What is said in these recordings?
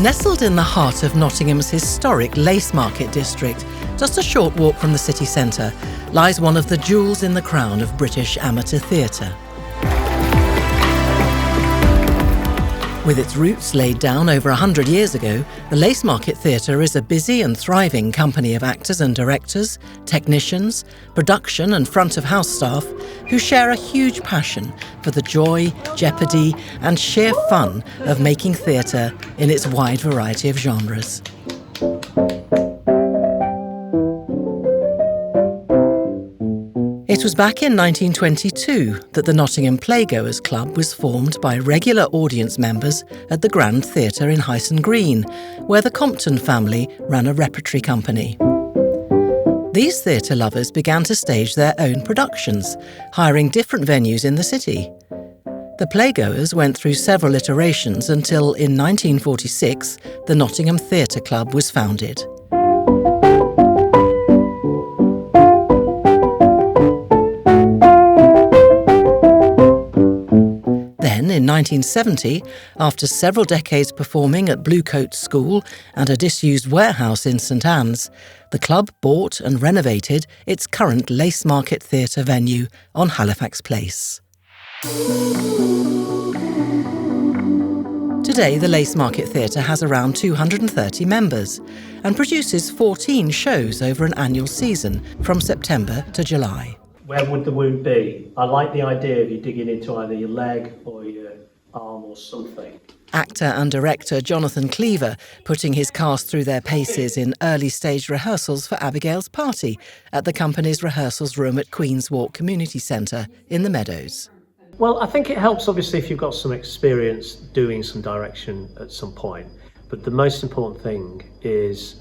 Nestled in the heart of Nottingham's historic Lace Market district, just a short walk from the city centre, lies one of the jewels in the crown of British amateur theatre. With its roots laid down over 100 years ago, the Lace Market Theatre is a busy and thriving company of actors and directors, technicians, production and front-of-house staff who share a huge passion for the joy, jeopardy and sheer fun of making theatre in its wide variety of genres. It was back in 1922 that the Nottingham Playgoers Club was formed by regular audience members at the Grand Theatre in Hyson Green, where the Compton family ran a repertory company. These theatre lovers began to stage their own productions, hiring different venues in the city. The Playgoers went through several iterations until, in 1946, the Nottingham Theatre Club was founded. In 1970, after several decades performing at Bluecoat School and a disused warehouse in St Anne's, the club bought and renovated its current Lace Market Theatre venue on Halifax Place. Today, the Lace Market Theatre has around 230 members and produces 14 shows over an annual season from September to July. Where would the wound be? I like the idea of you digging into either your leg or your arm or something. Actor and director Jonathan Cleaver putting his cast through their paces in early stage rehearsals for Abigail's Party at the company's rehearsals room at Queen's Walk Community Centre in the Meadows. Well, I think it helps obviously if you've got some experience doing some direction at some point, but the most important thing is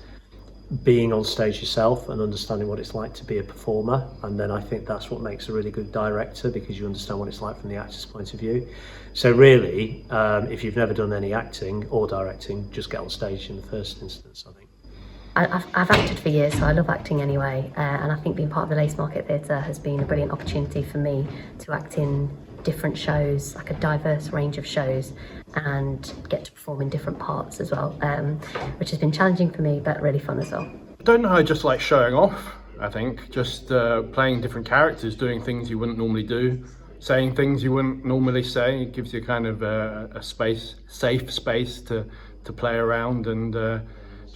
being on stage yourself and understanding what it's like to be a performer, and then I think that's what makes a really good director, because you understand what it's like from the actor's point of view. So really, if you've never done any acting or directing, just get on stage in the first instance, I think. I've acted for years, so I love acting anyway, and I think being part of the Lace Market Theatre has been a brilliant opportunity for me to act in different shows, like a diverse range of shows, and get to perform in different parts as well, which has been challenging for me but really fun as well. I don't know, I just like showing off, I think, just playing different characters, doing things you wouldn't normally do, saying things you wouldn't normally say. It gives you kind of a safe space to play around and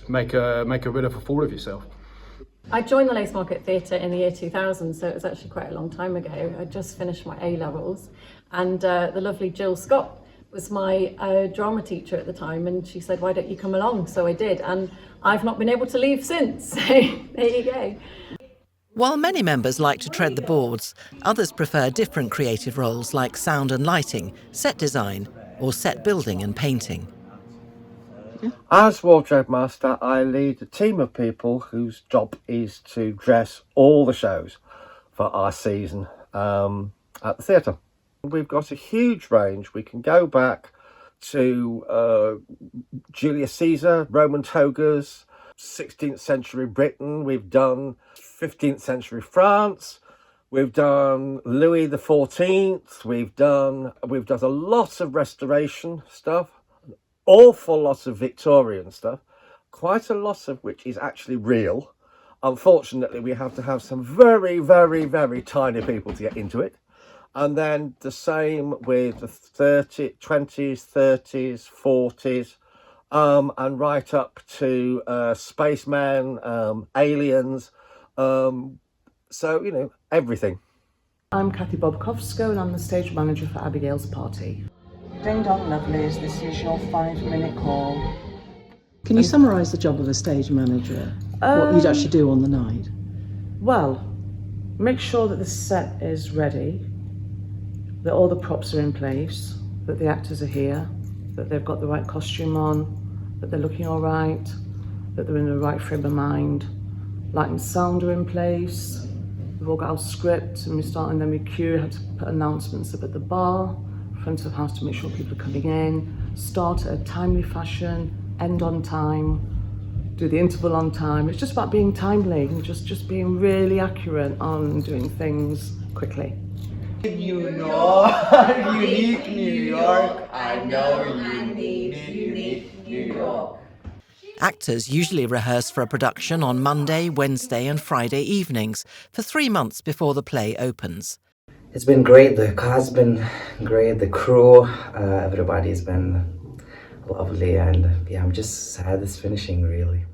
make a bit of a fool of yourself. I joined the Lace Market Theatre in the year 2000, so it was actually quite a long time ago. I just finished my A-levels, and the lovely Jill Scott was my drama teacher at the time, and she said, why don't you come along? So I did, and I've not been able to leave since, so there you go. While many members like to tread the boards, others prefer different creative roles like sound and lighting, set design, or set building and painting. As wardrobe master, I lead a team of people whose job is to dress all the shows for our season at the theatre. We've got a huge range. We can go back to Julius Caesar, Roman togas, 16th century Britain. We've done 15th century France. We've done Louis XIV. We've done a lot of restoration stuff. Awful lot of Victorian stuff, quite a lot of which is actually real. Unfortunately, we have to have some very, very, very tiny people to get into it. And then the same with the 20s, 30s, 40s, and right up to spacemen, aliens. So, you know, everything. I'm Kathy Bobkovska and I'm the stage manager for Abigail's Party. Ding dong lovelies, this is your 5-minute call. Can you summarise the job of a stage manager? What you'd actually do on the night? Well, make sure that the set is ready, that all the props are in place, that the actors are here, that they've got the right costume on, that they're looking all right, that they're in the right frame of mind. Light and sound are in place. We've all got our script, and we start, and then we cue, have to put announcements up at the bar, front of house to make sure people are coming in, start at a timely fashion, end on time, do the interval on time. It's just about being timely and just being really accurate on doing things quickly. You know, unique New York, I know you need Actors usually rehearse for a production on Monday, Wednesday and Friday evenings for 3 months before the play opens. It's been great, the cast's been great, the crew, everybody's been lovely, and yeah, I'm just sad it's finishing really.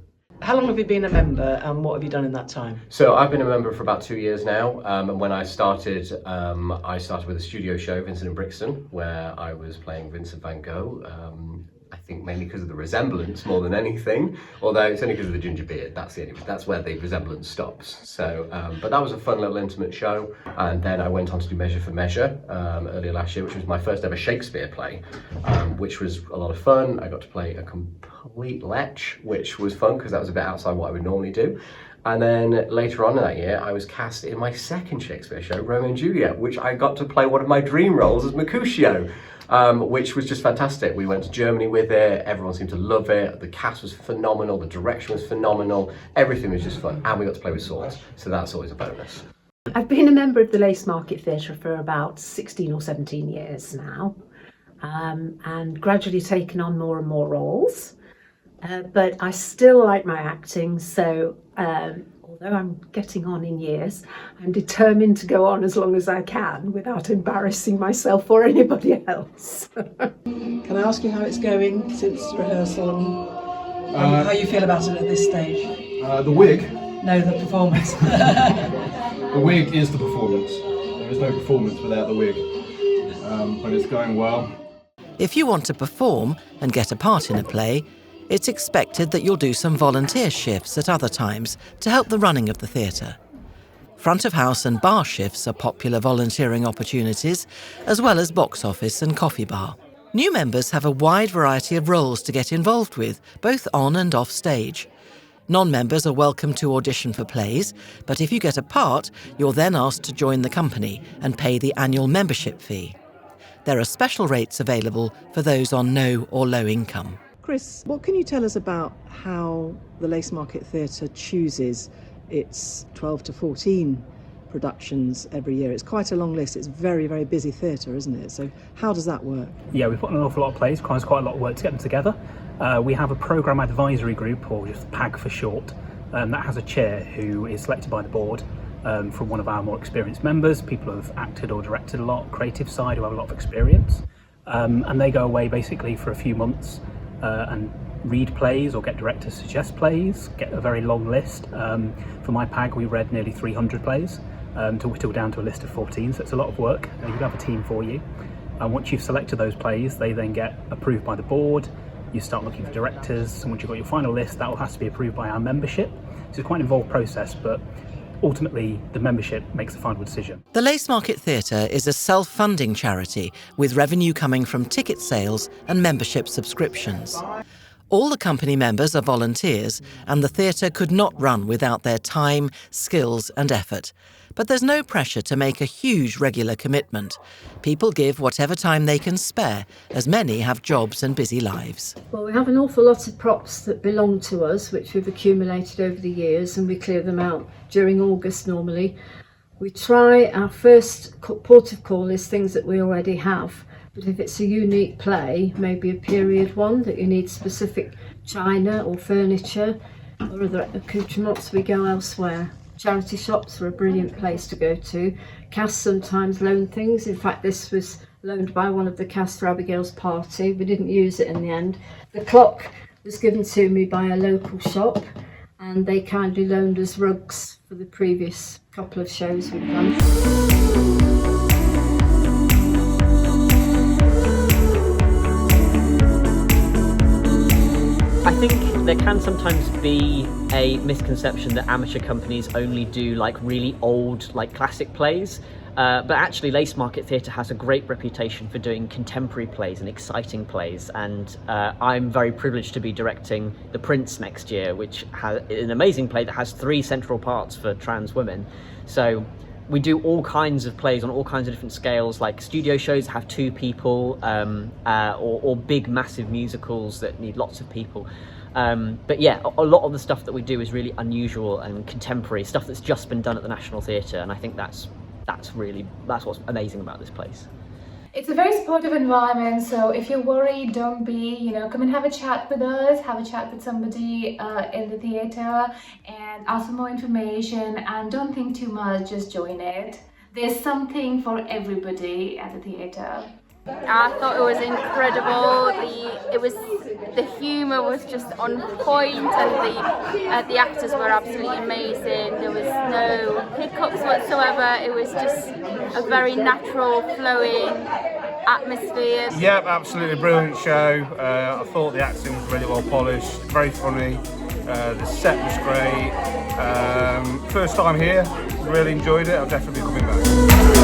How long have you been a member and what have you done in that time? So I've been a member for about 2 years now, and when I started with a studio show, Vincent in Brixton, where I was playing Vincent van Gogh. I think mainly because of the resemblance more than anything, although it's only because of the ginger beard. That's where the resemblance stops. So, but that was a fun little intimate show, and then I went on to do Measure for Measure earlier last year, which was my first ever Shakespeare play, which was a lot of fun. I got to play a complete lech, which was fun because that was a bit outside what I would normally do. And then later on in that year, I was cast in my second Shakespeare show, Romeo and Juliet, which I got to play one of my dream roles as Mercutio, which was just fantastic. We went to Germany with it, everyone seemed to love it, the cast was phenomenal, the direction was phenomenal, everything was just fun, and we got to play with swords, so that's always a bonus. I've been a member of the Lace Market Theatre for about 16 or 17 years now, and gradually taken on more and more roles. But I still like my acting, so although I'm getting on in years, I'm determined to go on as long as I can without embarrassing myself or anybody else. Can I ask you how it's going since rehearsal and how you feel about it at this stage? The wig. No, the performance. The wig is the performance. There is no performance without the wig, but it's going well. If you want to perform and get a part in a play, it's expected that you'll do some volunteer shifts at other times to help the running of the theatre. Front of house and bar shifts are popular volunteering opportunities, as well as box office and coffee bar. New members have a wide variety of roles to get involved with, both on and off stage. Non-members are welcome to audition for plays, but if you get a part, you're then asked to join the company and pay the annual membership fee. There are special rates available for those on no or low income. Chris, what can you tell us about how the Lace Market Theatre chooses its 12 to 14 productions every year? It's quite a long list. It's very, very busy theatre, isn't it? So how does that work? Yeah, we put on an awful lot of plays, requires quite a lot of work to get them together. We have a programme advisory group, or just PAG for short, that has a chair who is selected by the board from one of our more experienced members, people who have acted or directed a lot, creative side, who have a lot of experience. And they go away basically for a few months and read plays or get directors to suggest plays, get a very long list. For my PAG, we read nearly 300 plays to whittle down to a list of 14, so it's a lot of work. You have a team for you. And once you've selected those plays, they then get approved by the board. You start looking for directors, and once you've got your final list, that will have to be approved by our membership. So it's quite an involved process, but ultimately the membership makes the final decision. The Lace Market Theatre is a self-funding charity with revenue coming from ticket sales and membership subscriptions. All the company members are volunteers, and the theatre could not run without their time, skills and effort. But there's no pressure to make a huge regular commitment. People give whatever time they can spare, as many have jobs and busy lives. Well, we have an awful lot of props that belong to us, which we've accumulated over the years, and we clear them out during August normally. We try, our first port of call is things that we already have. But if it's a unique play, maybe a period one that you need specific china or furniture or other accoutrements, we go elsewhere. Charity shops are a brilliant place to go to. Cast sometimes loan things. In fact, this was loaned by one of the cast for Abigail's party. We didn't use it in the end. The clock was given to me by a local shop, and they kindly loaned us rugs for the previous couple of shows we've done. I think there can sometimes be a misconception that amateur companies only do like really old, like classic plays. But actually Lace Market Theatre has a great reputation for doing contemporary plays and exciting plays, and I'm very privileged to be directing The Prince next year, which has an amazing play that has 3 central parts for trans women. So we do all kinds of plays on all kinds of different scales, like studio shows that have 2 people, or big massive musicals that need lots of people. But yeah, a lot of the stuff that we do is really unusual and contemporary, stuff that's just been done at the National Theatre, and I think that's what's amazing about this place. It's a very supportive environment, so if you're worried, don't be, come and have a chat with us, have a chat with somebody in the theatre and ask for more information, and don't think too much, just join it. There's something for everybody at the theatre. I thought it was incredible. The humour was just on point, and the actors were absolutely amazing. There was no hiccups whatsoever. It was just a very natural, flowing atmosphere. Yep, absolutely brilliant show. I thought the acting was really well polished, very funny. The set was great. First time here, really enjoyed it. I'll definitely be coming back.